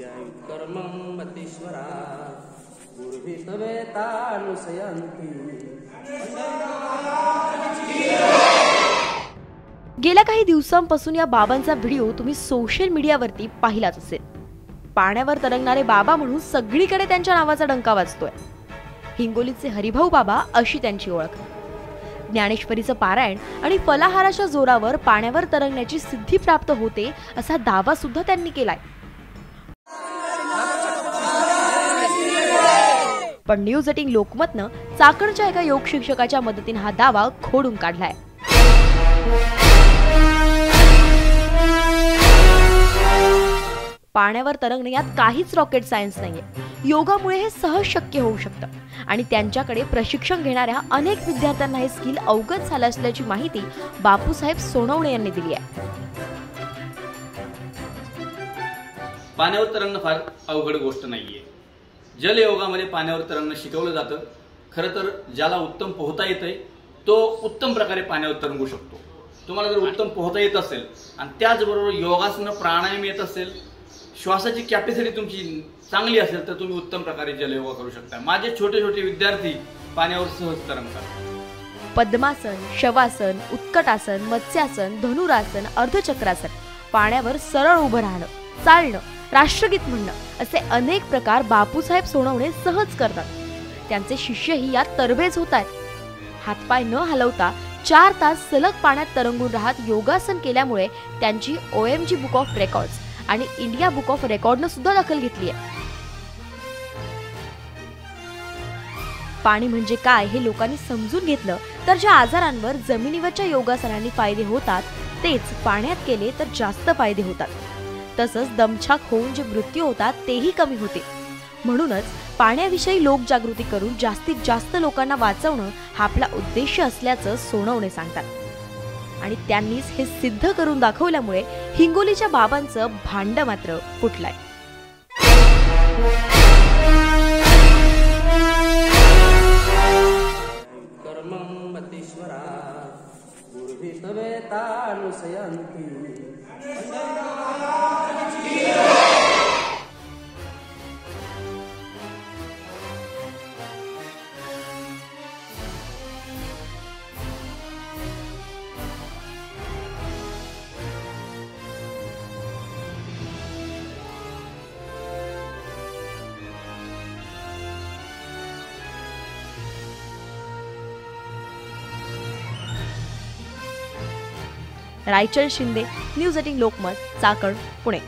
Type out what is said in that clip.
कर्मं मतीश्वरा गुरुभितवेतानुसयन्ति। गेल्या काही दिवसांपासून या बाबांचा व्हिडिओ तुम्ही सोशल मीडियावरती पाहिलाच असेल। पाण्यावर तरंगणारे बाबा म्हणून सगळीकडे त्यांच्या नावाचा डंका वाजतोय। हिंगोलीचे हरिभाऊ बाबा अशी त्यांची ओळख। ज्ञानेश्वरीचं पारायण आणि फलाहाराच्या जोरावर पाण्यावर तरंगण्याची सिद्धी प्राप्त होते असा दावा सुद्धा त्यांनी केलाय। पण न्यूज 18 लोकमतनं चाकणच्या एका योग शिक्षकाच्या मदतीने हा दावा खोडून काढलाय। पाण्यावर तरंगणे यात काहीच रॉकेट सायन्स नाहीये। योगामुळे हे सहज शक्य होऊ शकतं आणि त्यांच्याकडे प्रशिक्षण घेणाऱ्या अनेक विद्यार्थ्यांना हे स्किल अवगत झालं असल्याची माहिती बापूसाहेब सोनवणे यांनी दिली आहे। पाण्यावर तरंगणं फार अवघड गोष्ट नाहीये। जलयोगामध्ये पाण्यावर तरंगणं शिकवलं जातं। खरं तर ज्याला उत्तम पोहता येतंय तो उत्तम प्रकारे पाण्यावर तरंगू शकतो। तुम्हाला जर उत्तम पोहता येत असेल आणि त्याचबरोबर योगासनं प्राणायाम येत असेल, श्वासाची कॅपॅसिटी तुमची चांगली असेल तर तुम्ही उत्तम प्रकारे जलयोगा करू शकता। माझे छोटे छोटे विद्यार्थी पाण्यावर सहज तरंगतात। पद्मासन, शवासन, उत्कटासन, मत्स्यासन, धनुरासन, अर्धचक्रासन, पाण्यावर सरळ उभं राहणं, चालणं, राष्ट्रगीत म्हणणं असे अनेक प्रकार बापूसाहेब सोनवणे सहज करतात। त्यांचे शिष्यही यात तरबेज होत आहेत। हातपाय न हलवता 4 तास सलग पाण्यात तरंगून राहत योगासन केल्यामुळे त्यांची OMG बुक ऑफ रेकॉर्ड्स आणि इंडिया बुक ऑफ रेकॉर्डनं सुद्धा दखल घेतली आहे। पाणी म्हणजे काय हे लोकांनी समजून घेतलं तर ज्या आजारांवर जमिनीवरच्या योगासनांनी फायदे होतात तेच पाण्यात केले तर जास्त फायदे होतात। तसंच दमछाक होऊन जे मृत्यू होतात तेही कमी होते। म्हणूनच पाण्याविषयी लोकजागृती करून जास्तीत जास्त लोकांना वाचवणं हा आपला उद्देश असल्याचं सोनवणे सांगतात। आणि त्यांनीच हे सिद्ध करून दाखवल्यामुळे हिंगोलीच्या बाबांचं भांड मात्र फुटलंय। कर्मं मतीश्वरा गुरुभितवेतानुसयन्ति। रायचल शिंदे, न्यूज 18 लोकमत, चाकण, पुणे।